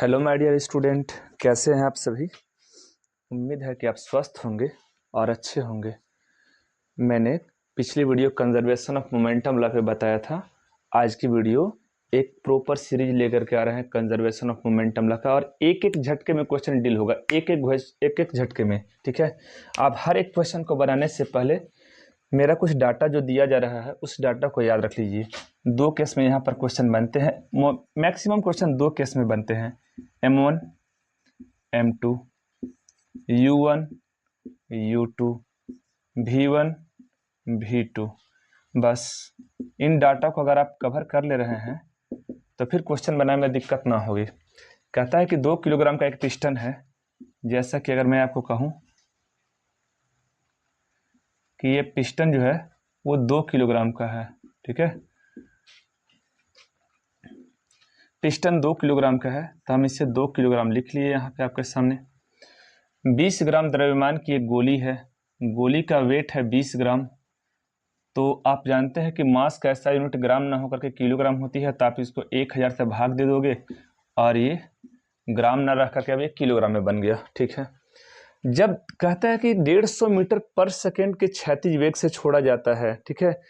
Hello my dear student, कैसे हैं आप सभी। उम्मीद है कि आप स्वस्थ होंगे और अच्छे होंगे। मैंने पिछली video conservation of momentum law पे बताया था। आज की वीडियो एक प्रॉपर सीरीज लेकर के आ रहे हैं कंजर्वेशन ऑफ मोमेंटम लॉ का, और एक एक झटके में क्वेश्चन डील होगा, एक एक झटके में। ठीक है, आप हर एक क्वेश्चन को बनाने से पहले मेरा कुछ डाटा जो दिया जा रहा है उस डाटा को याद रख लीजिए। दो केस में यहाँ पर क्वेश्चन बनते हैं, मैक्सिमम क्वेश्चन दो केस में बनते हैं, M1 M2 U1 U2 V1 V2। बस इन डाटा को अगर आप कवर कर ले रहे हैं तो फिर क्वेश्चन बनाने में दिक्कत ना होगी। कहता है कि 2 किलोग्राम का एक पिस्टन है। जैसा कि अगर मैं आपको कहूँ कि ये पिस्टन जो है वो 2 किलोग्राम का है। ठीक है, पिस्टन 2 किलोग्राम का है तो हम इसे 2 किलोग्राम लिख लिए यहाँ पे आपके सामने। 20 ग्राम द्रव्यमान की एक गोली है, गोली का वेट है 20 ग्राम। तो आप जानते हैं कि मास का ऐसा यूनिट ग्राम ना होकर के किलोग्राम होती है, तो आप इसको 1000 से भाग दे दोगे और ये ग्राम ना रह करके अब ये किलोग्राम में बन गया। ठीक है, जब कहता है कि 150 मीटर पर सेकेंड के क्षैतिज वेग से छोड़ा जाता है, ठीक है,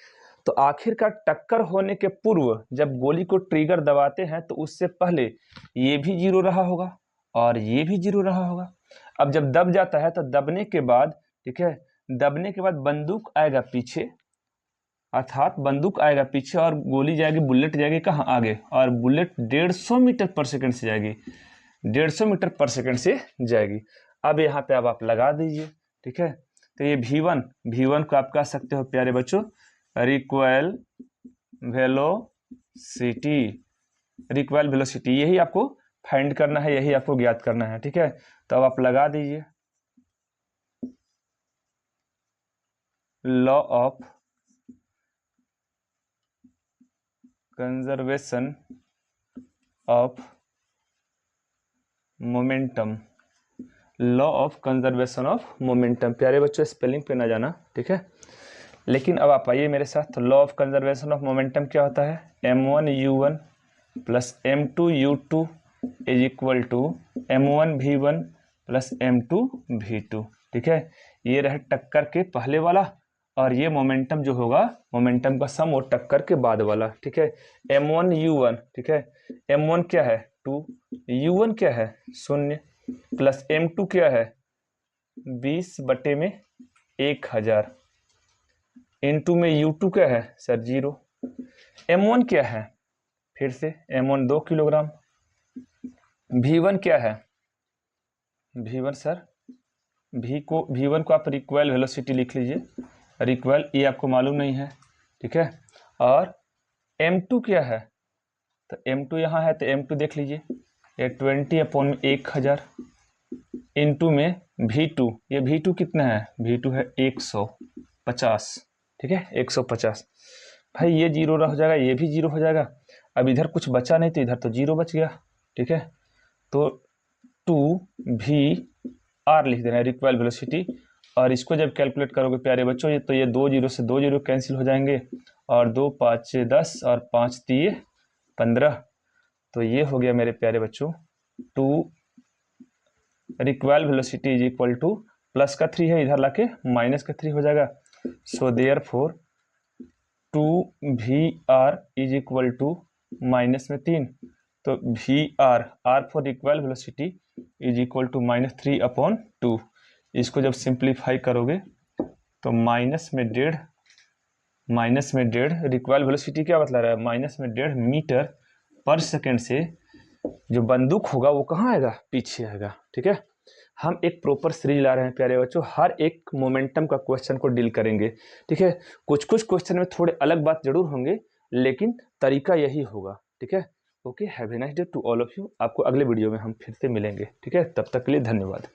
तो आखिरकार टक्कर होने के पूर्व जब गोली को ट्रिगर दबाते हैं तो उससे पहले ये भी 0 रहा होगा और ये भी 0 रहा होगा। अब जब दब जाता है तो दबने के बाद, ठीक है, दबने के बाद बंदूक आएगा पीछे, अर्थात बंदूक आएगा पीछे और गोली जाएगी, बुलेट जाएगी कहाँ, आगे, और बुलेट 150 मीटर पर सेकेंड से जाएगी, 150 मीटर पर सेकेंड से जाएगी। अब यहाँ पे अब आप लगा दीजिए। ठीक है, तो ये V1 को आप कह सकते हो प्यारे बच्चों रिक्वायल वेलोसिटी, रिक्वायल वेलोसिटी, यही आपको फाइंड करना है, यही आपको ज्ञात करना है। ठीक है, तो अब आप लगा दीजिए law of conservation of momentum, law of conservation of momentum. प्यारे बच्चों स्पेलिंग पे ना जाना, ठीक है, लेकिन अब आप आइए मेरे साथ। तो law of conservation of momentum क्या होता है, M1 U1 plus M2 U2 is equal to M1 V1 plus M2 V2। ठीक है, ये रहे टक्कर के पहले वाला, और ये मोमेंटम जो होगा, मोमेंटम का सम वो टक्कर के बाद वाला। ठीक है, M1 U1, ठीक है, M1 क्या है 2, U1 क्या है 0, प्लस M2 क्या है 20 बटे में 1000, इनटू में U2 क्या है सर 0, M1 क्या है, फिर से M1 2 किलोग्राम, V1 क्या है, V1 सर V1 को आप रिक्वायल वेलोसिटी लिख लीजिए, रिक्वायल ये आपको मालूम नहीं है। ठीक है, और M2 क्या है, तो M2 यहाँ है तो M2 देख लीजिए, ये 20/1000 इनटू में V2, ये V2 कितना है, V2 है 150। ठीक है, 150। भाई ये 0 हो जाएगा, ये भी 0 हो जाएगा, अब इधर कुछ बचा नहीं तो इधर तो 0 बच गया। ठीक है, तो 2VR लिख देना है रिक्वायल वेलोसिटी, और इसको जब कैलकुलेट करोगे प्यारे बच्चों तो ये 2 0 से 2 0 कैंसिल हो जाएंगे, और 2 5 10 और 5 3 15। तो ये हो गया मेरे प्यारे बच्चों 2 recoil velocity is equal to, plus का 3 है इधर लाके माइनस का 3 हो जाएगा। So therefore 2VR is equal to minus में 3, तो VR R for recoil velocity is equal to -3/2। इसको जब सिंप्लीफाई करोगे तो माइनस में 1.5 रिक्वायल वेलोसिटी क्या बतला रहा है, -1.5 मीटर पर सेकेंड से जो बंदूक होगा वो कहाँ आएगा, पीछे आएगा। ठीक है, हम एक प्रॉपर सीरीज ला रहे हैं प्यारे बच्चों, हर एक मोमेंटम का क्वेश्चन को डील करेंगे। ठीक है, कुछ कुछ क्वेश्चन में थोड़े अलग बात जरूर होंगे, लेकिन तरीका यही होगा। ठीक है, okay, have a nice day to all of you. आपको अगले वीडियो में हम फिर से मिलेंगे। ठीक है, तब तक के लिए धन्यवाद।